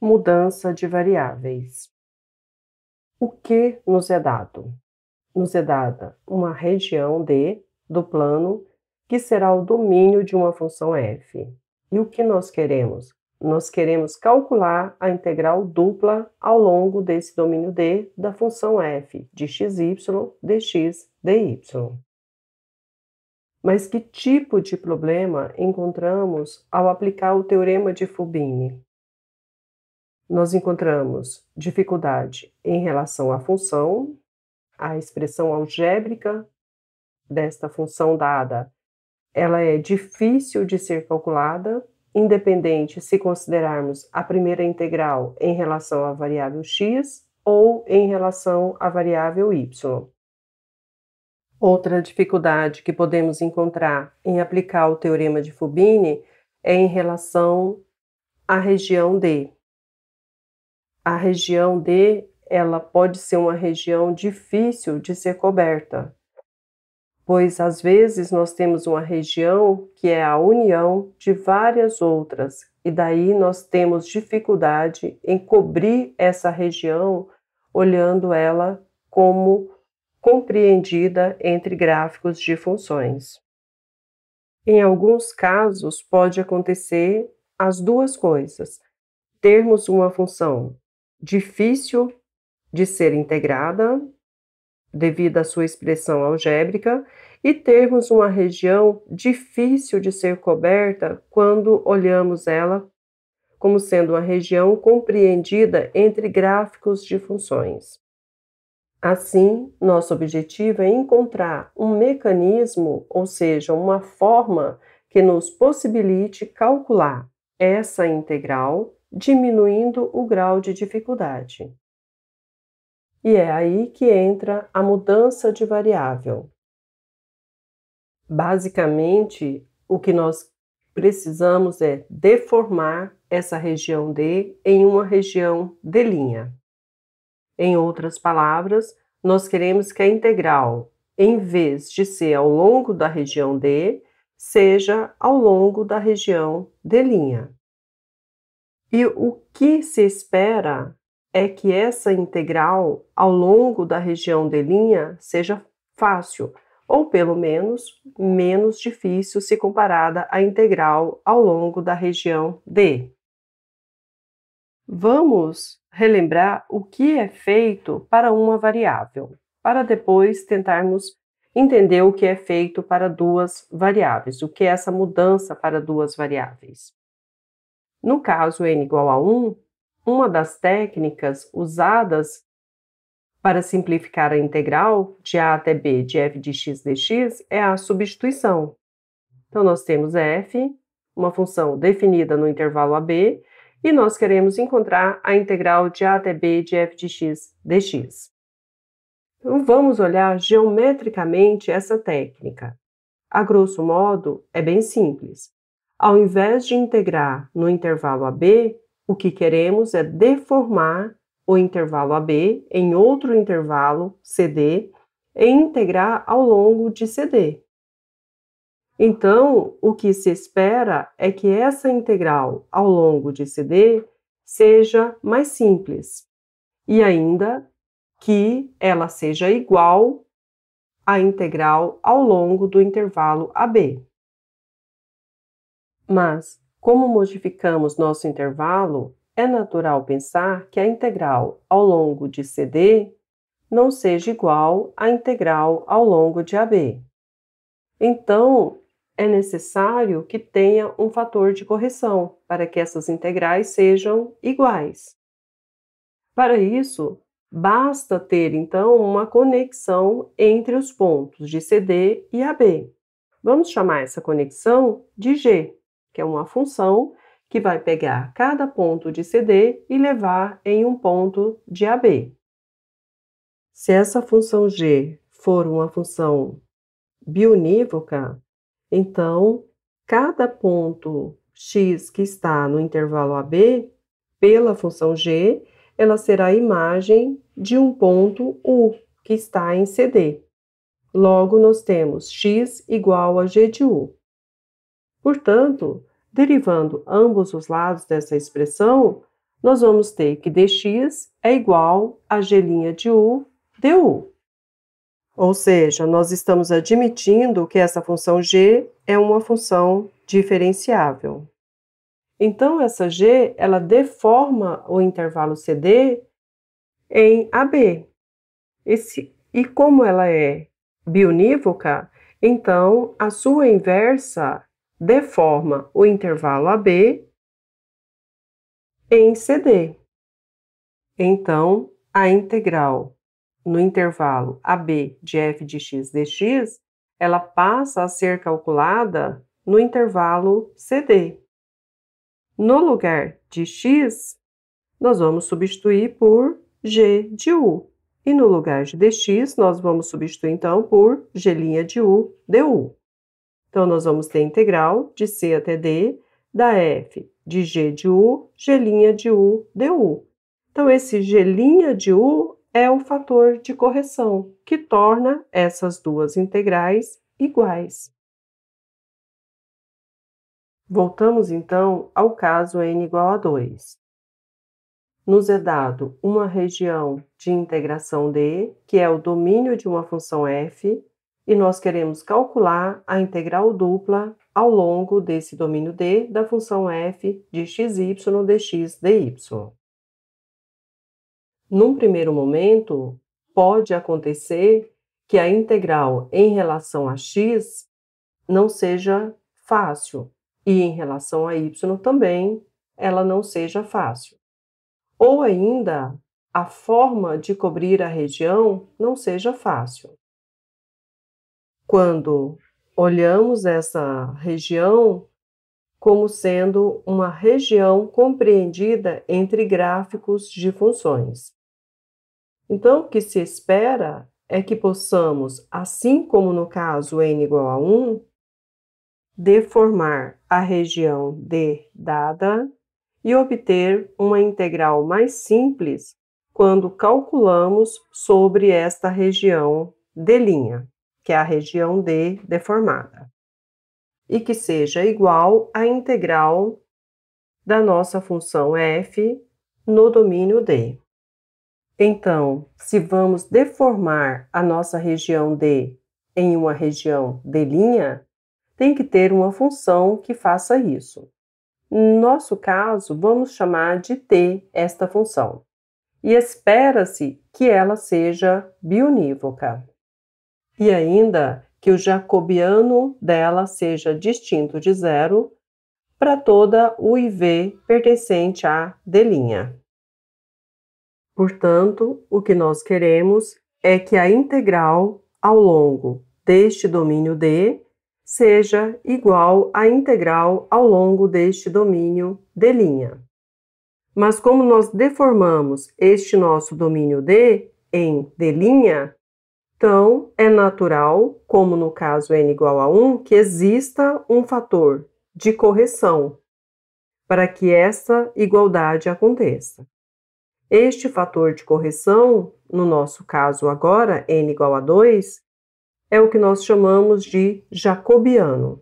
Mudança de variáveis. O que nos é dado? Nos é dada uma região D do plano que será o domínio de uma função f. E o que nós queremos? Nós queremos calcular a integral dupla ao longo desse domínio D da função f de xy, dx, dy. Mas que tipo de problema encontramos ao aplicar o teorema de Fubini? Nós encontramos dificuldade em relação à função, a expressão algébrica desta função dada, ela é difícil de ser calculada, independente se considerarmos a primeira integral em relação à variável x ou em relação à variável y. Outra dificuldade que podemos encontrar em aplicar o teorema de Fubini é em relação à região D. A região D, ela pode ser uma região difícil de ser coberta, pois às vezes nós temos uma região que é a união de várias outras, e daí nós temos dificuldade em cobrir essa região, olhando ela como compreendida entre gráficos de funções. Em alguns casos, pode acontecer as duas coisas: termos uma função difícil de ser integrada, devido à sua expressão algébrica, e termos uma região difícil de ser coberta quando olhamos ela como sendo uma região compreendida entre gráficos de funções. Assim, nosso objetivo é encontrar um mecanismo, ou seja, uma forma que nos possibilite calcular essa integral, diminuindo o grau de dificuldade. E é aí que entra a mudança de variável. Basicamente, o que nós precisamos é deformar essa região D em uma região D'. Em outras palavras, nós queremos que a integral, em vez de ser ao longo da região D, seja ao longo da região D'. E o que se espera é que essa integral ao longo da região D' seja fácil, ou pelo menos menos difícil se comparada à integral ao longo da região D. Vamos relembrar o que é feito para uma variável, para depois tentarmos entender o que é feito para duas variáveis, o que é essa mudança para duas variáveis. No caso n igual a 1, uma das técnicas usadas para simplificar a integral de a até b de f de x dx é a substituição. Então, nós temos f, uma função definida no intervalo ab, e nós queremos encontrar a integral de a até b de f de x dx. Então, vamos olhar geometricamente essa técnica. A grosso modo, é bem simples. Ao invés de integrar no intervalo ab, o que queremos é deformar o intervalo AB em outro intervalo, CD, e integrar ao longo de CD. Então, o que se espera é que essa integral ao longo de CD seja mais simples, e ainda que ela seja igual à integral ao longo do intervalo AB. Mas, como modificamos nosso intervalo, é natural pensar que a integral ao longo de CD não seja igual à integral ao longo de AB. Então, é necessário que tenha um fator de correção para que essas integrais sejam iguais. Para isso, basta ter, então, uma conexão entre os pontos de CD e AB. Vamos chamar essa conexão de G, que é uma função que vai pegar cada ponto de CD e levar em um ponto de AB. Se essa função g for uma função biunívoca, então cada ponto x que está no intervalo AB, pela função g, ela será a imagem de um ponto U, que está em CD. Logo, nós temos x igual a g de U. Portanto, derivando ambos os lados dessa expressão, nós vamos ter que dx é igual a g' de u du. Ou seja, nós estamos admitindo que essa função g é uma função diferenciável. Então, essa g, ela deforma o intervalo CD em AB. E como ela é biunívoca, então a sua inversa deforma o intervalo AB em CD. Então, a integral no intervalo AB de f de x dx, ela passa a ser calculada no intervalo CD. No lugar de x, nós vamos substituir por g de u. E no lugar de dx, nós vamos substituir, então, por g' de u du. Então, nós vamos ter a integral de c até d da f de g de u, g' de u du. Então, esse g' de u é o fator de correção, que torna essas duas integrais iguais. Voltamos, então, ao caso n igual a 2. Nos é dado uma região de integração D, que é o domínio de uma função f, e nós queremos calcular a integral dupla ao longo desse domínio D da função f de xy dx dy. Num primeiro momento, pode acontecer que a integral em relação a x não seja fácil, e em relação a y também ela não seja fácil. Ou ainda, a forma de cobrir a região não seja fácil. Quando olhamos essa região como sendo uma região compreendida entre gráficos de funções. Então, o que se espera é que possamos, assim como no caso n igual a 1, deformar a região D dada e obter uma integral mais simples quando calculamos sobre esta região D', que é a região D deformada, e que seja igual à integral da nossa função f no domínio D. Então, se vamos deformar a nossa região D em uma região D', tem que ter uma função que faça isso. No nosso caso, vamos chamar de t esta função. E espera-se que ela seja biunívoca. E ainda que o jacobiano dela seja distinto de zero para toda u e v pertencente a D'. Portanto, o que nós queremos é que a integral ao longo deste domínio D seja igual à integral ao longo deste domínio D'. Mas como nós deformamos este nosso domínio D em D', então é natural, como no caso n igual a 1, que exista um fator de correção para que essa igualdade aconteça. Este fator de correção, no nosso caso agora, n igual a 2, é o que nós chamamos de jacobiano.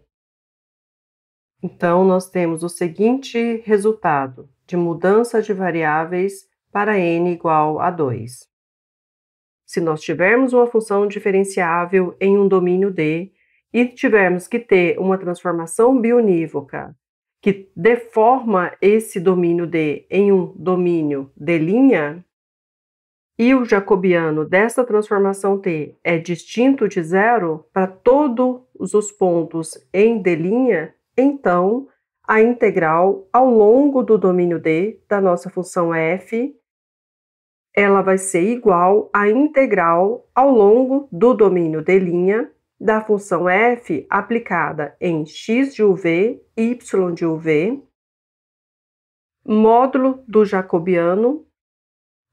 Então, nós temos o seguinte resultado de mudança de variáveis para n igual a 2. Se nós tivermos uma função diferenciável em um domínio D e tivermos que ter uma transformação biunívoca que deforma esse domínio D em um domínio D', e o jacobiano dessa transformação T é distinto de zero para todos os pontos em D', então a integral ao longo do domínio D da nossa função f, ela vai ser igual à integral ao longo do domínio D' da função f aplicada em x de uv, y de uv, módulo do jacobiano,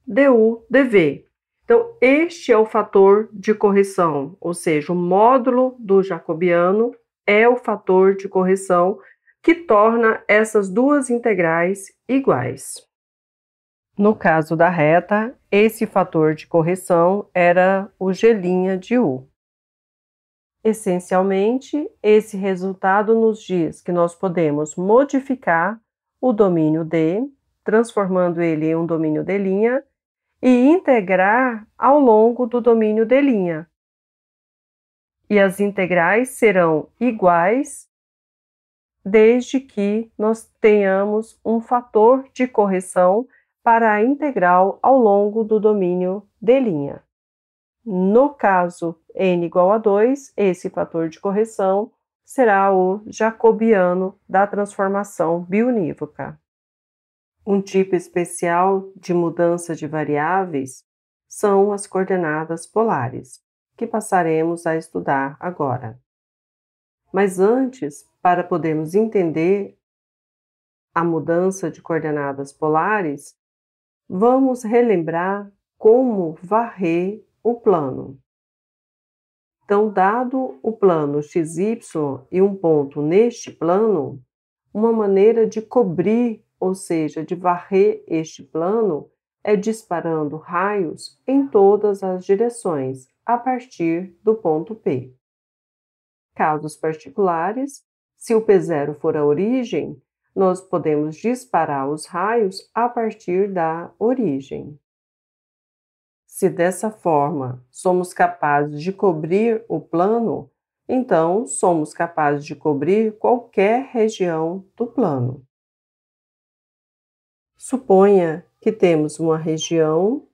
du dv. Então, este é o fator de correção, ou seja, o módulo do jacobiano é o fator de correção que torna essas duas integrais iguais. No caso da reta, esse fator de correção era o g' de u. Essencialmente, esse resultado nos diz que nós podemos modificar o domínio D transformando ele em um domínio D' e integrar ao longo do domínio D'. E as integrais serão iguais desde que nós tenhamos um fator de correção para a integral ao longo do domínio D'. No caso n igual a 2, esse fator de correção será o jacobiano da transformação biunívoca. Um tipo especial de mudança de variáveis são as coordenadas polares, que passaremos a estudar agora. Mas antes, para podermos entender a mudança de coordenadas polares, vamos relembrar como varrer o plano. Então, dado o plano XY e um ponto neste plano, uma maneira de cobrir, ou seja, de varrer este plano, é disparando raios em todas as direções, a partir do ponto P. Casos particulares, se o P0 for a origem, nós podemos disparar os raios a partir da origem. Se dessa forma somos capazes de cobrir o plano, então somos capazes de cobrir qualquer região do plano. Suponha que temos uma região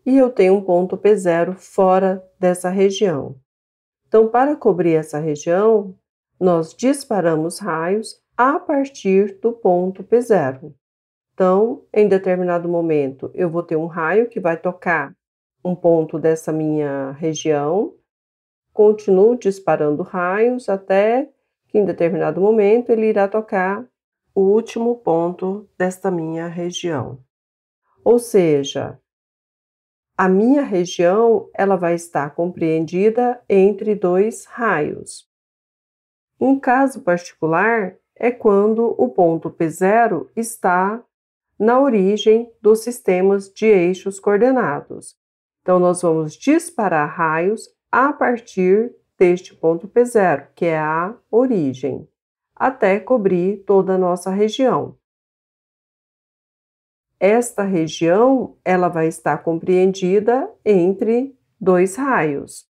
e eu tenho um ponto P0 fora dessa região. Então, para cobrir essa região, nós disparamos raios a partir do ponto P0. Então, em determinado momento, eu vou ter um raio que vai tocar um ponto dessa minha região, continuo disparando raios até que em determinado momento ele irá tocar o último ponto desta minha região. Ou seja, a minha região ela vai estar compreendida entre dois raios. Um caso particular é quando o ponto P0 está na origem dos sistemas de eixos coordenados. Então, nós vamos disparar raios a partir deste ponto P0, que é a origem, até cobrir toda a nossa região. Esta região ela vai estar compreendida entre dois raios.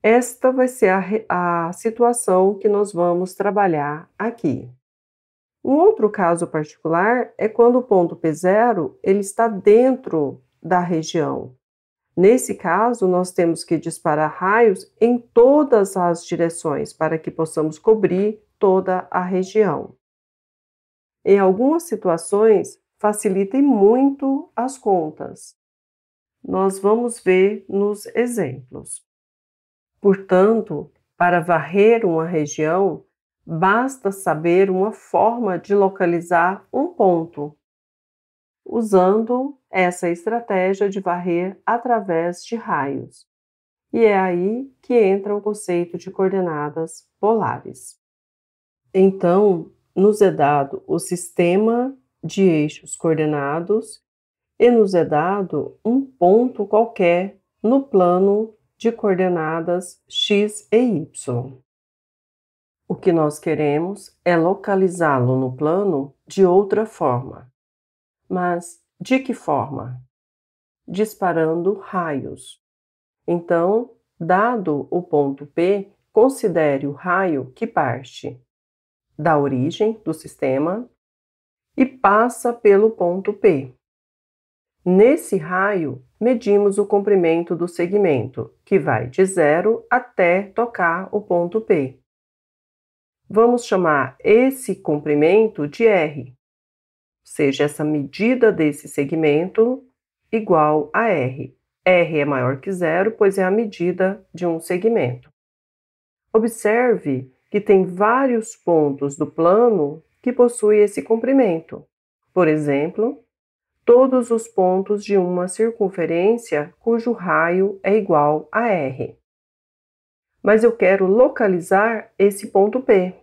Esta vai ser a situação que nós vamos trabalhar aqui. Um outro caso particular é quando o ponto P0 ele está dentro da região. Nesse caso, nós temos que disparar raios em todas as direções para que possamos cobrir toda a região. Em algumas situações, facilitem muito as contas. Nós vamos ver nos exemplos. Portanto, para varrer uma região, basta saber uma forma de localizar um ponto, usando essa estratégia de varrer através de raios. E é aí que entra o conceito de coordenadas polares. Então, nos é dado o sistema de eixos coordenados e nos é dado um ponto qualquer no plano de coordenadas x e y. O que nós queremos é localizá-lo no plano de outra forma. Mas de que forma? Disparando raios. Então, dado o ponto P, considere o raio que parte da origem do sistema e passa pelo ponto P. Nesse raio, medimos o comprimento do segmento, que vai de 0 até tocar o ponto P. Vamos chamar esse comprimento de R, seja essa medida desse segmento igual a R. R é maior que 0, pois é a medida de um segmento. Observe que tem vários pontos do plano que possuem esse comprimento. Por exemplo, todos os pontos de uma circunferência cujo raio é igual a R. Mas eu quero localizar esse ponto P.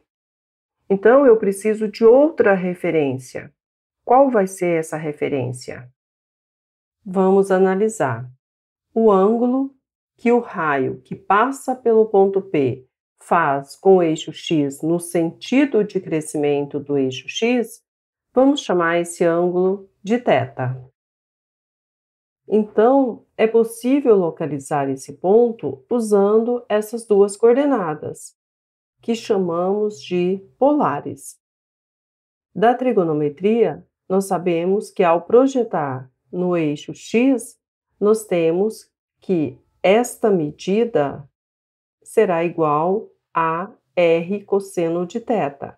Então, eu preciso de outra referência. Qual vai ser essa referência? Vamos analisar. O ângulo que o raio que passa pelo ponto P faz com o eixo x no sentido de crescimento do eixo x Vamos chamar esse ângulo de θ. Então, é possível localizar esse ponto usando essas duas coordenadas, que chamamos de polares. Da trigonometria, nós sabemos que ao projetar no eixo x, nós temos que esta medida será igual a r cosseno de θ.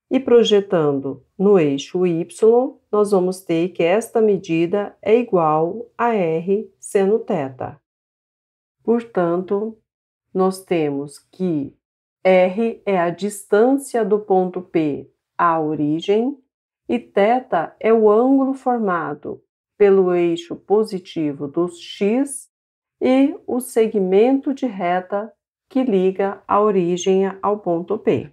E projetando no eixo y, nós vamos ter que esta medida é igual a r seno θ. Portanto, nós temos que r é a distância do ponto P à origem e θ é o ângulo formado pelo eixo positivo dos x e o segmento de reta que liga a origem ao ponto P.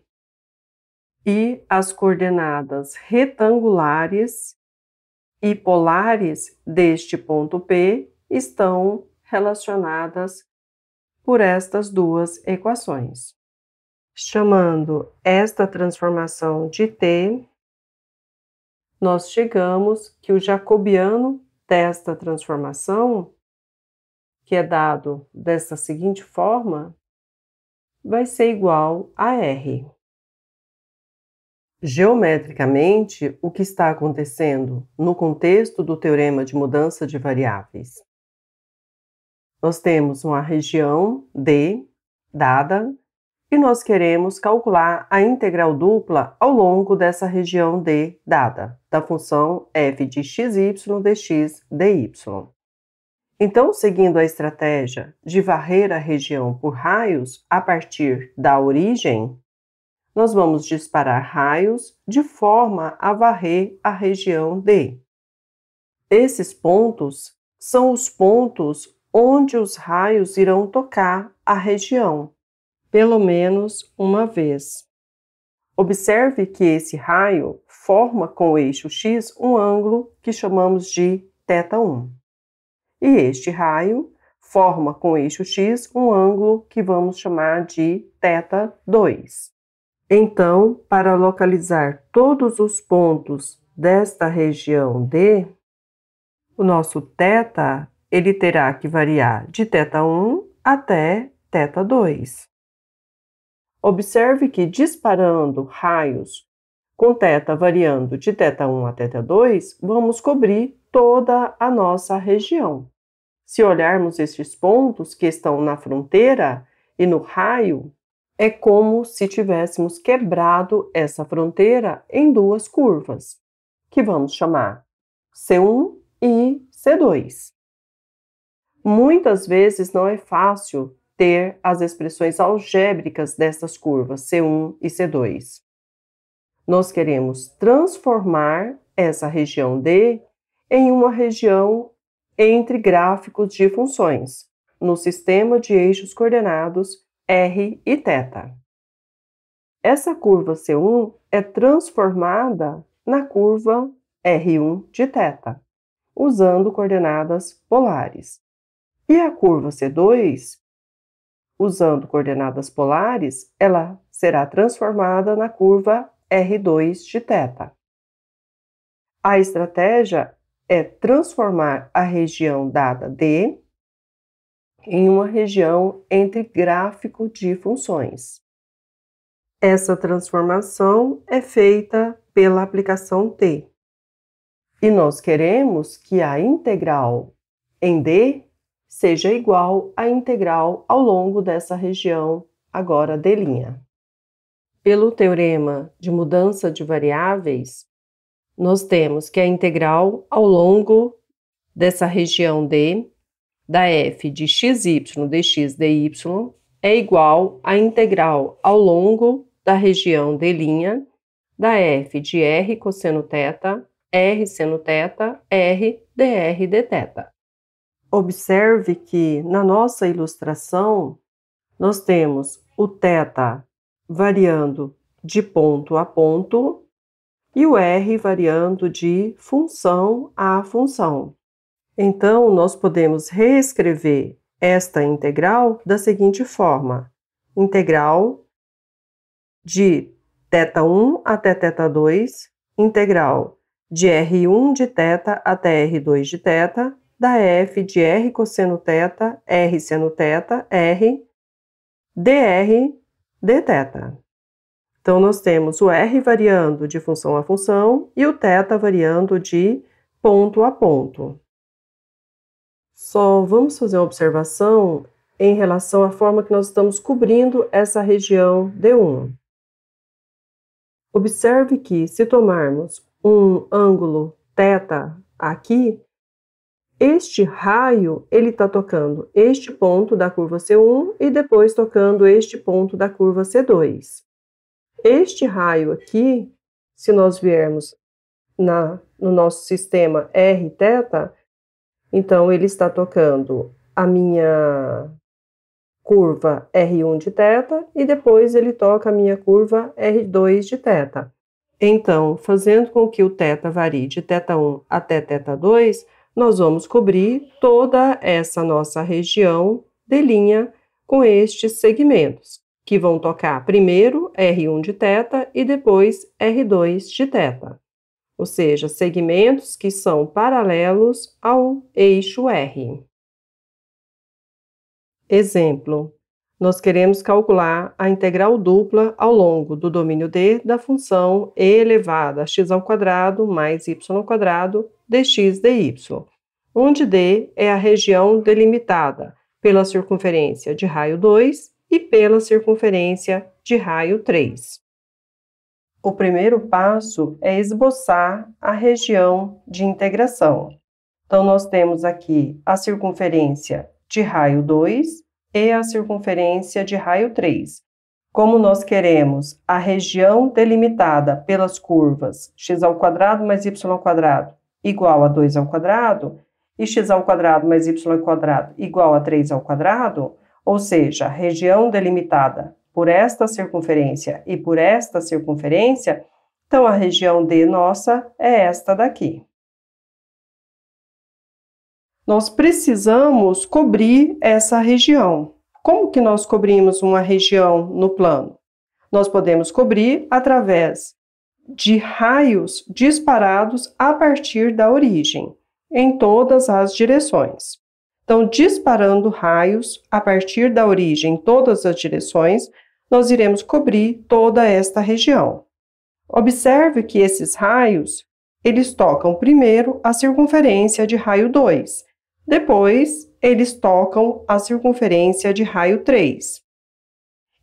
E as coordenadas retangulares e polares deste ponto P estão relacionadas por estas duas equações. Chamando esta transformação de t, nós chegamos que o jacobiano desta transformação, que é dado dessa seguinte forma, vai ser igual a r. Geometricamente, o que está acontecendo no contexto do teorema de mudança de variáveis? Nós temos uma região D dada e nós queremos calcular a integral dupla ao longo dessa região D dada, da função f de xy dx dy. Então, seguindo a estratégia de varrer a região por raios a partir da origem, nós vamos disparar raios de forma a varrer a região D. Esses pontos são os pontos onde os raios irão tocar a região, pelo menos uma vez. Observe que esse raio forma com o eixo x um ângulo que chamamos de θ1. E este raio forma com o eixo x um ângulo que vamos chamar de θ2. Então, para localizar todos os pontos desta região D, o nosso θ ele terá que variar de θ1 até θ2. Observe que disparando raios com θ variando de θ1 a θ2, vamos cobrir toda a nossa região. Se olharmos estes pontos que estão na fronteira e no raio, é como se tivéssemos quebrado essa fronteira em duas curvas, que vamos chamar C1 e C2. Muitas vezes não é fácil ter as expressões algébricas dessas curvas C1 e C2. Nós queremos transformar essa região D em uma região entre gráficos de funções, no sistema de eixos coordenados r e θ. Essa curva C1 é transformada na curva R1 de θ, usando coordenadas polares. E a curva C2, usando coordenadas polares, ela será transformada na curva R2 de θ. A estratégia é transformar a região dada D em uma região entre gráfico de funções. Essa transformação é feita pela aplicação t. E nós queremos que a integral em D seja igual à integral ao longo dessa região, agora D'. Pelo teorema de mudança de variáveis, nós temos que a integral ao longo dessa região D da f de xy dx dy é igual à integral ao longo da região D' da f de r cosseno θ, r seno θ, r dr dθ. Observe que na nossa ilustração nós temos o θ variando de ponto a ponto e o r variando de função a função. Então, nós podemos reescrever esta integral da seguinte forma: integral de θ1 até θ2 integral de R1 de θ até R2 de θ, da f de R cosseno θ, R seno θ, R, dr dθ. Então, nós temos o R variando de função a função e o θ variando de ponto a ponto. Só vamos fazer uma observação em relação à forma que nós estamos cobrindo essa região D1. Observe que, se tomarmos um ângulo θ aqui, este raio, ele está tocando este ponto da curva C1 e depois tocando este ponto da curva C2. Este raio aqui, se nós viermos no nosso sistema Rθ, então ele está tocando a minha curva R1 de θ e depois ele toca a minha curva R2 de θ. Então, fazendo com que o θ varie de θ1 até θ2, nós vamos cobrir toda essa nossa região de linha com estes segmentos, que vão tocar primeiro R1 de θ e depois R2 de θ. Ou seja, segmentos que são paralelos ao eixo R. Exemplo, nós queremos calcular a integral dupla ao longo do domínio D da função e elevada a x² mais y² dx dy, onde D é a região delimitada pela circunferência de raio 2 e pela circunferência de raio 3. O primeiro passo é esboçar a região de integração. Então, nós temos aqui a circunferência de raio 2 e a circunferência de raio 3. Como nós queremos a região delimitada pelas curvas x² mais y² igual a 2² e x² mais y² igual a 3², ou seja, a região delimitada por esta circunferência e por esta circunferência, então a região D nossa é esta daqui. Nós precisamos cobrir essa região. Como que nós cobrimos uma região no plano? Nós podemos cobrir através de raios disparados a partir da origem, em todas as direções. Então, disparando raios a partir da origem em todas as direções, nós iremos cobrir toda esta região. Observe que esses raios, eles tocam primeiro a circunferência de raio 2, depois eles tocam a circunferência de raio 3.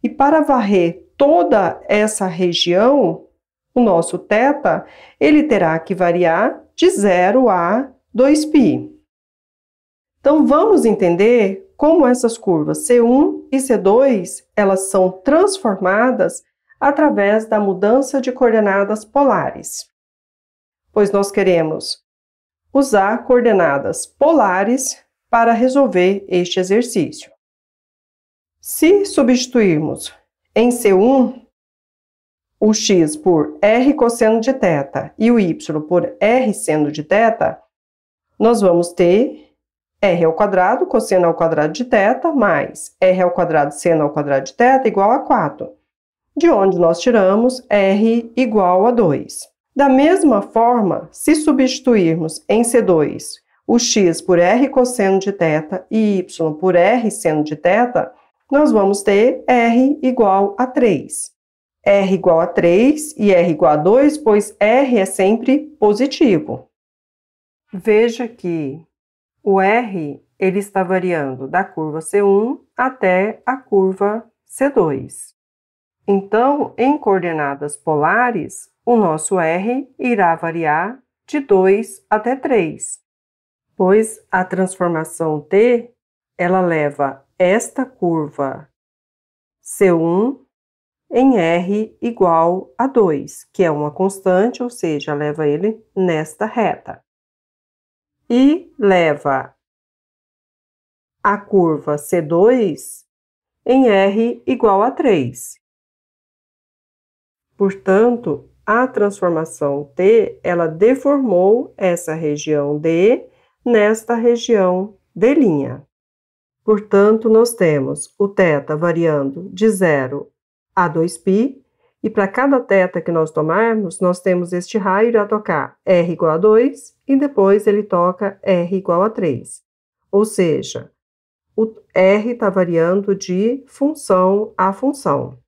E para varrer toda essa região, o nosso θ, ele terá que variar de 0 a 2π. Então, vamos entender como essas curvas C1 e C2, elas são transformadas através da mudança de coordenadas polares. Pois nós queremos usar coordenadas polares para resolver este exercício. Se substituirmos em C1 o x por R cosseno de θ e o y por R seno de θ, nós vamos ter R² cosseno ao quadrado de θ mais R² seno ao quadrado de θ igual a 4, de onde nós tiramos R igual a 2. Da mesma forma, se substituirmos em C2 o x por R cosseno de θ e y por R seno de θ, nós vamos ter R igual a 3. R igual a 3 e R igual a 2, pois R é sempre positivo. Veja que o R, ele está variando da curva C1 até a curva C2. Então, em coordenadas polares, o nosso R irá variar de 2 até 3, pois a transformação T, ela leva esta curva C1 em R igual a 2, que é uma constante, ou seja, leva ele nesta reta. E leva a curva C2 em R igual a 3. Portanto, a transformação T, ela deformou essa região D nesta região D'. Portanto, nós temos o θ variando de 0 a 2π E para cada θ que nós tomarmos, nós temos este raio irá tocar R igual a 2 e depois ele toca R igual a 3. Ou seja, o R está variando de função a função.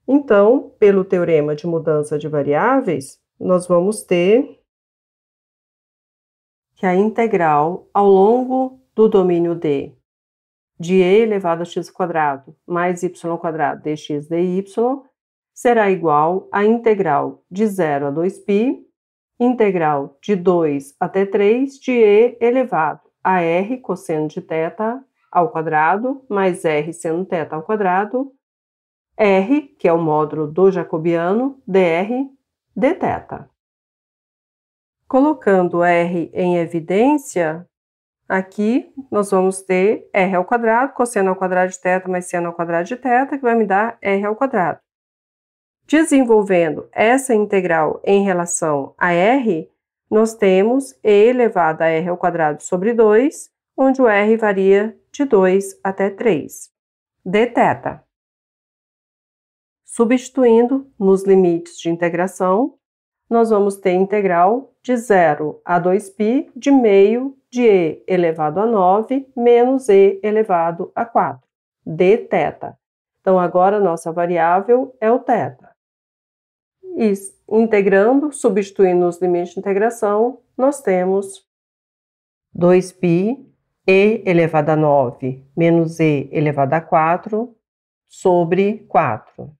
Então, pelo teorema de mudança de variáveis, nós vamos ter que a integral ao longo do domínio D de e elevado a x² mais y² dx dy será igual à integral de 0 a 2π, integral de 2 até 3 de e elevado a r cosseno de θ ao quadrado, mais r seno θ ao quadrado, r, que é o módulo do jacobiano, dr dθ. Colocando r em evidência, aqui nós vamos ter r ao quadrado, cosseno ao quadrado de θ mais seno ao quadrado de θ, que vai me dar r ao quadrado. Desenvolvendo essa integral em relação a r, nós temos e elevado a r ao quadrado sobre 2, onde o r varia de 2 até 3, dθ. Substituindo nos limites de integração, nós vamos ter integral de 0 a 2π de meio de e elevado a 9 menos e elevado a 4, dθ. Então, agora, nossa variável é o θ. E, integrando, substituindo os limites de integração, nós temos 2π e elevado a 9 menos e elevado a 4 sobre 4.